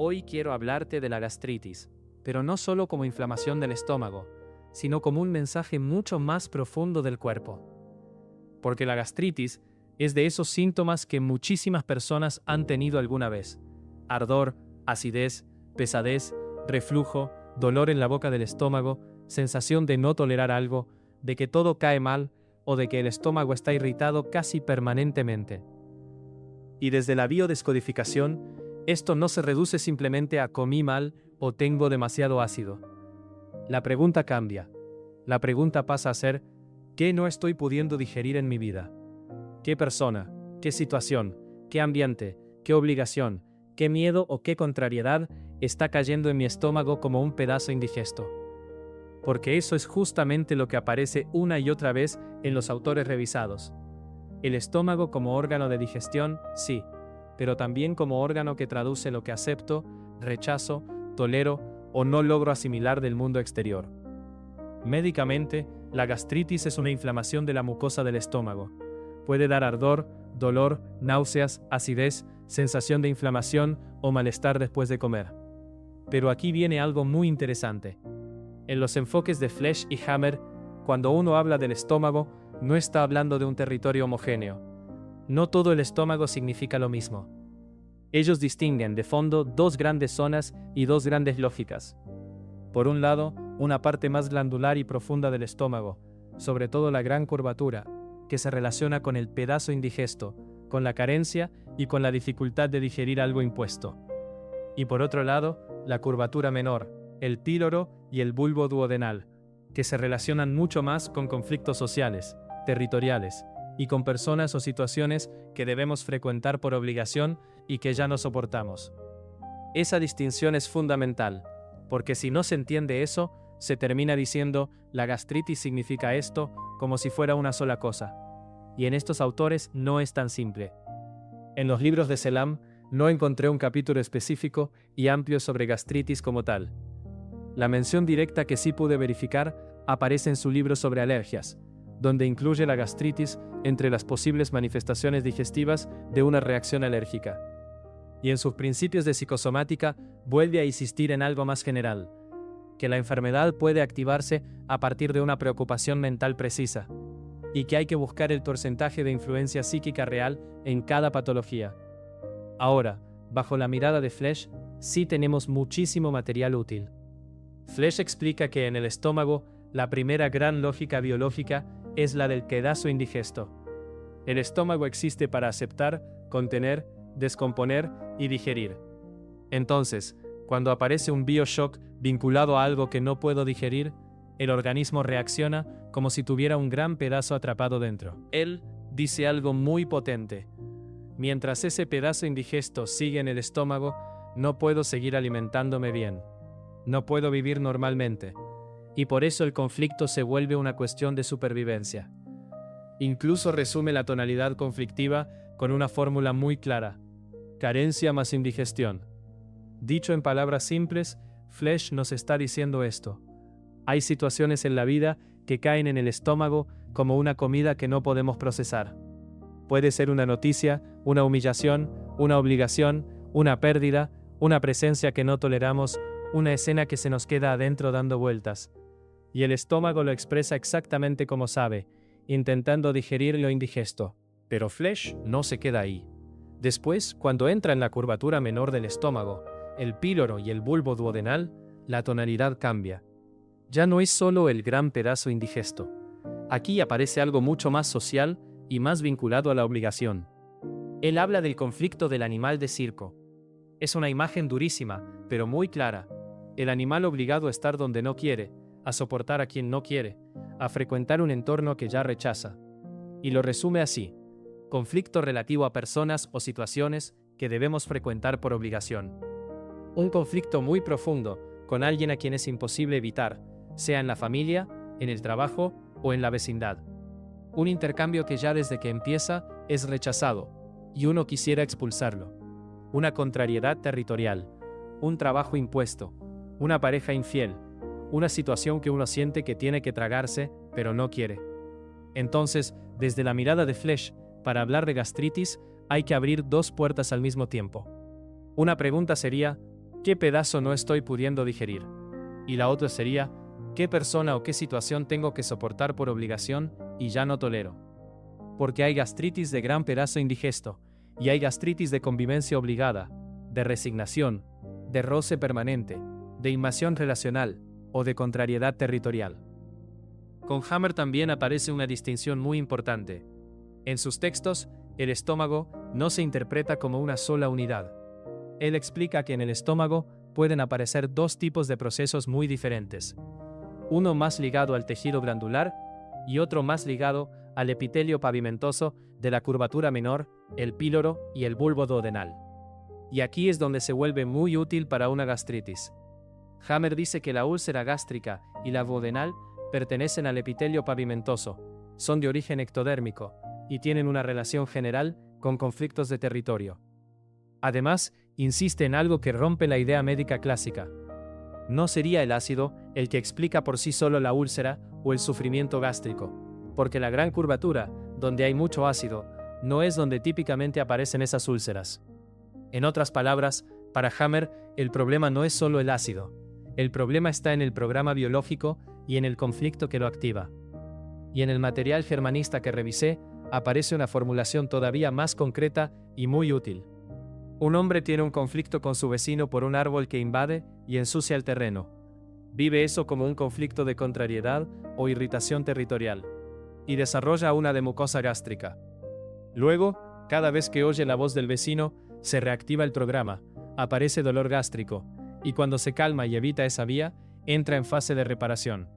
Hoy quiero hablarte de la gastritis, pero no solo como inflamación del estómago, sino como un mensaje mucho más profundo del cuerpo. Porque la gastritis es de esos síntomas que muchísimas personas han tenido alguna vez: ardor, acidez, pesadez, reflujo, dolor en la boca del estómago, sensación de no tolerar algo, de que todo cae mal o de que el estómago está irritado casi permanentemente. Y desde la biodescodificación, esto no se reduce simplemente a comí mal o tengo demasiado ácido. La pregunta cambia. La pregunta pasa a ser: ¿qué no estoy pudiendo digerir en mi vida? ¿Qué persona, qué situación, qué ambiente, qué obligación, qué miedo o qué contrariedad está cayendo en mi estómago como un pedazo indigesto? Porque eso es justamente lo que aparece una y otra vez en los autores revisados. El estómago como órgano de digestión, sí, pero también como órgano que traduce lo que acepto, rechazo, tolero o no logro asimilar del mundo exterior. Médicamente, la gastritis es una inflamación de la mucosa del estómago. Puede dar ardor, dolor, náuseas, acidez, sensación de inflamación o malestar después de comer. Pero aquí viene algo muy interesante. En los enfoques de Flesch y Hammer, cuando uno habla del estómago, no está hablando de un territorio homogéneo. No todo el estómago significa lo mismo. Ellos distinguen de fondo dos grandes zonas y dos grandes lógicas. Por un lado, una parte más glandular y profunda del estómago, sobre todo la gran curvatura, que se relaciona con el pedazo indigesto, con la carencia y con la dificultad de digerir algo impuesto. Y por otro lado, la curvatura menor, el píloro y el bulbo duodenal, que se relacionan mucho más con conflictos sociales, territoriales, y con personas o situaciones que debemos frecuentar por obligación y que ya no soportamos. Esa distinción es fundamental, porque si no se entiende eso, se termina diciendo la gastritis significa esto como si fuera una sola cosa. Y en estos autores no es tan simple. En los libros de Selam no encontré un capítulo específico y amplio sobre gastritis como tal. La mención directa que sí pude verificar aparece en su libro sobre alergias, donde incluye la gastritis entre las posibles manifestaciones digestivas de una reacción alérgica. Y en sus principios de psicosomática vuelve a insistir en algo más general, que la enfermedad puede activarse a partir de una preocupación mental precisa, y que hay que buscar el porcentaje de influencia psíquica real en cada patología. Ahora, bajo la mirada de Flesch, sí tenemos muchísimo material útil. Flesch explica que en el estómago, la primera gran lógica biológica es la del pedazo indigesto. El estómago existe para aceptar, contener, descomponer y digerir. Entonces, cuando aparece un bioshock vinculado a algo que no puedo digerir, el organismo reacciona como si tuviera un gran pedazo atrapado dentro. Él dice algo muy potente. Mientras ese pedazo indigesto sigue en el estómago, no puedo seguir alimentándome bien. No puedo vivir normalmente. Y por eso el conflicto se vuelve una cuestión de supervivencia. Incluso resume la tonalidad conflictiva con una fórmula muy clara: carencia más indigestión. Dicho en palabras simples, Flesch nos está diciendo esto. Hay situaciones en la vida que caen en el estómago como una comida que no podemos procesar. Puede ser una noticia, una humillación, una obligación, una pérdida, una presencia que no toleramos, una escena que se nos queda adentro dando vueltas. Y el estómago lo expresa exactamente como sabe, intentando digerir lo indigesto. Pero Flesch no se queda ahí. Después, cuando entra en la curvatura menor del estómago, el píloro y el bulbo duodenal, la tonalidad cambia. Ya no es solo el gran pedazo indigesto. Aquí aparece algo mucho más social y más vinculado a la obligación. Él habla del conflicto del animal de circo. Es una imagen durísima, pero muy clara. El animal obligado a estar donde no quiere, a soportar a quien no quiere, a frecuentar un entorno que ya rechaza. Y lo resume así: conflicto relativo a personas o situaciones que debemos frecuentar por obligación. Un conflicto muy profundo con alguien a quien es imposible evitar, sea en la familia, en el trabajo o en la vecindad. Un intercambio que ya desde que empieza es rechazado, y uno quisiera expulsarlo. Una contrariedad territorial, un trabajo impuesto, una pareja infiel, una situación que uno siente que tiene que tragarse, pero no quiere. Entonces, desde la mirada de Flesch, para hablar de gastritis, hay que abrir dos puertas al mismo tiempo. Una pregunta sería: ¿qué pedazo no estoy pudiendo digerir? Y la otra sería, ¿qué persona o qué situación tengo que soportar por obligación y ya no tolero? Porque hay gastritis de gran pedazo indigesto, y hay gastritis de convivencia obligada, de resignación, de roce permanente, de invasión relacional o de contrariedad territorial. Con Hammer también aparece una distinción muy importante. En sus textos, el estómago no se interpreta como una sola unidad. Él explica que en el estómago pueden aparecer dos tipos de procesos muy diferentes. Uno más ligado al tejido glandular y otro más ligado al epitelio pavimentoso de la curvatura menor, el píloro y el bulbo duodenal. Y aquí es donde se vuelve muy útil para una gastritis. Hammer dice que la úlcera gástrica y la duodenal pertenecen al epitelio pavimentoso, son de origen ectodérmico y tienen una relación general con conflictos de territorio. Además, insiste en algo que rompe la idea médica clásica. No sería el ácido el que explica por sí solo la úlcera o el sufrimiento gástrico, porque la gran curvatura, donde hay mucho ácido, no es donde típicamente aparecen esas úlceras. En otras palabras, para Hammer, el problema no es solo el ácido. El problema está en el programa biológico y en el conflicto que lo activa. Y en el material germanista que revisé, aparece una formulación todavía más concreta y muy útil. Un hombre tiene un conflicto con su vecino por un árbol que invade y ensucia el terreno. Vive eso como un conflicto de contrariedad o irritación territorial. Y desarrolla una de mucosa gástrica. Luego, cada vez que oye la voz del vecino, se reactiva el programa, aparece dolor gástrico, y cuando se calma y evita esa vía, entra en fase de reparación.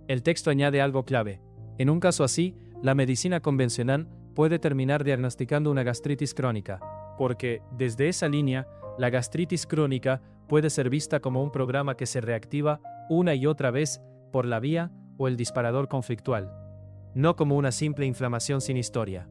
El texto añade algo clave. En un caso así, la medicina convencional puede terminar diagnosticando una gastritis crónica, porque, desde esa línea, la gastritis crónica puede ser vista como un programa que se reactiva una y otra vez por la vía o el disparador conflictual, no como una simple inflamación sin historia.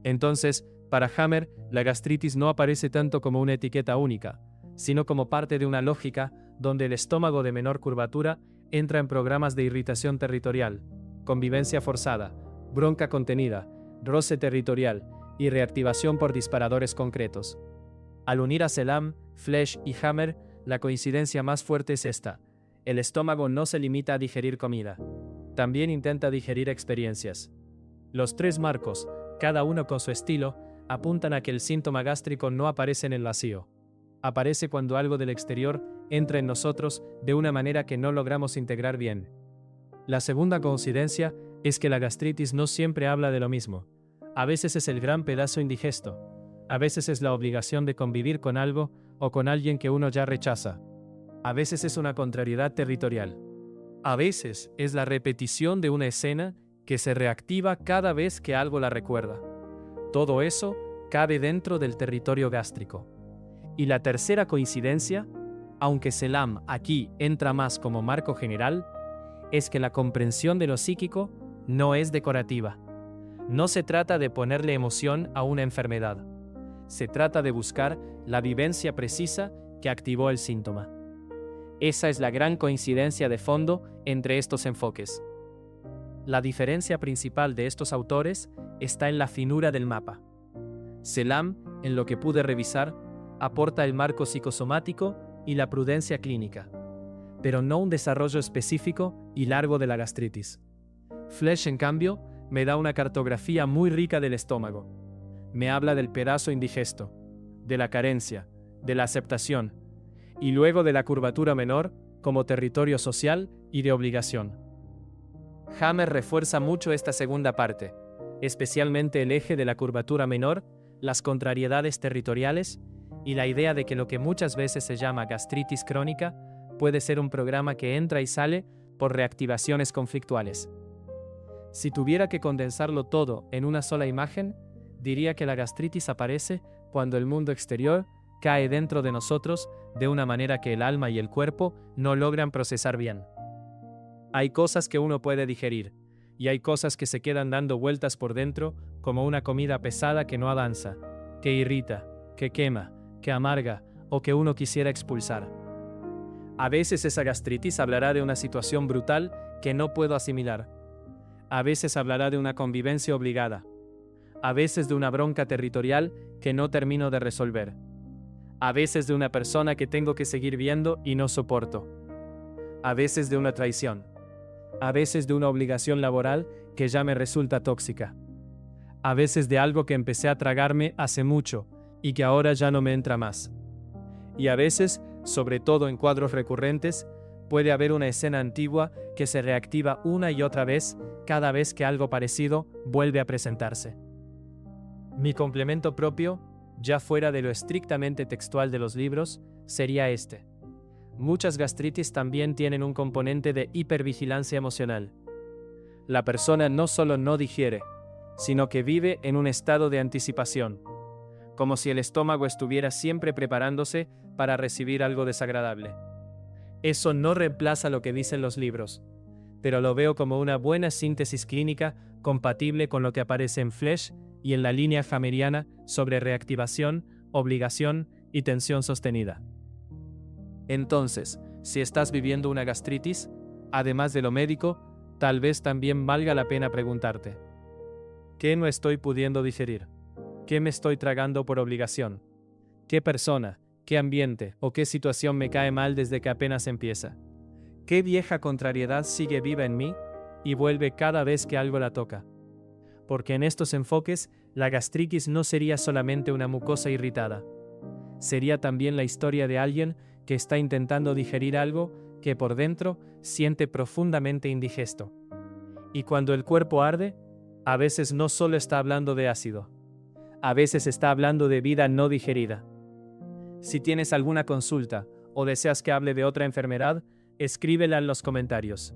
Entonces, para Hammer, la gastritis no aparece tanto como una etiqueta única, sino como parte de una lógica donde el estómago de menor curvatura entra en programas de irritación territorial, convivencia forzada, bronca contenida, roce territorial y reactivación por disparadores concretos. Al unir a Selam, Flesch y Hammer, la coincidencia más fuerte es esta: el estómago no se limita a digerir comida, también intenta digerir experiencias. Los tres marcos, cada uno con su estilo, apuntan a que el síntoma gástrico no aparece en el vacío. Aparece cuando algo del exterior entra en nosotros de una manera que no logramos integrar bien. La segunda coincidencia es que la gastritis no siempre habla de lo mismo. A veces es el gran pedazo indigesto. A veces es la obligación de convivir con algo o con alguien que uno ya rechaza. A veces es una contrariedad territorial. A veces es la repetición de una escena que se reactiva cada vez que algo la recuerda. Todo eso cabe dentro del territorio gástrico. Y la tercera coincidencia, aunque Selam aquí entra más como marco general, es que la comprensión de lo psíquico no es decorativa. No se trata de ponerle emoción a una enfermedad. Se trata de buscar la vivencia precisa que activó el síntoma. Esa es la gran coincidencia de fondo entre estos enfoques. La diferencia principal de estos autores está en la finura del mapa. Selam, en lo que pude revisar, aporta el marco psicosomático y la prudencia clínica, pero no un desarrollo específico y largo de la gastritis. Flesch, en cambio, me da una cartografía muy rica del estómago. Me habla del pedazo indigesto, de la carencia, de la aceptación, y luego de la curvatura menor como territorio social y de obligación. Hammer refuerza mucho esta segunda parte, especialmente el eje de la curvatura menor, las contrariedades territoriales y la idea de que lo que muchas veces se llama gastritis crónica puede ser un programa que entra y sale por reactivaciones conflictuales. Si tuviera que condensarlo todo en una sola imagen, diría que la gastritis aparece cuando el mundo exterior cae dentro de nosotros de una manera que el alma y el cuerpo no logran procesar bien. Hay cosas que uno puede digerir, y hay cosas que se quedan dando vueltas por dentro como una comida pesada que no avanza, que irrita, que quema, que amarga o que uno quisiera expulsar. A veces esa gastritis hablará de una situación brutal que no puedo asimilar. A veces hablará de una convivencia obligada. A veces de una bronca territorial que no termino de resolver. A veces de una persona que tengo que seguir viendo y no soporto. A veces de una traición. A veces de una obligación laboral que ya me resulta tóxica. A veces de algo que empecé a tragarme hace mucho y que ahora ya no me entra más. Y a veces, sobre todo en cuadros recurrentes, puede haber una escena antigua que se reactiva una y otra vez cada vez que algo parecido vuelve a presentarse. Mi complemento propio, ya fuera de lo estrictamente textual de los libros, sería este. Muchas gastritis también tienen un componente de hipervigilancia emocional. La persona no solo no digiere, sino que vive en un estado de anticipación, como si el estómago estuviera siempre preparándose para recibir algo desagradable. Eso no reemplaza lo que dicen los libros, pero lo veo como una buena síntesis clínica compatible con lo que aparece en Flesch y en la línea hameriana sobre reactivación, obligación y tensión sostenida. Entonces, si estás viviendo una gastritis, además de lo médico, tal vez también valga la pena preguntarte: ¿qué no estoy pudiendo digerir? ¿Qué me estoy tragando por obligación? ¿Qué persona, qué ambiente o qué situación me cae mal desde que apenas empieza? ¿Qué vieja contrariedad sigue viva en mí y vuelve cada vez que algo la toca? Porque en estos enfoques, la gastritis no sería solamente una mucosa irritada. Sería también la historia de alguien que está intentando digerir algo que por dentro siente profundamente indigesto. Y cuando el cuerpo arde, a veces no solo está hablando de ácido, a veces está hablando de vida no digerida. Si tienes alguna consulta o deseas que hable de otra enfermedad, escríbela en los comentarios.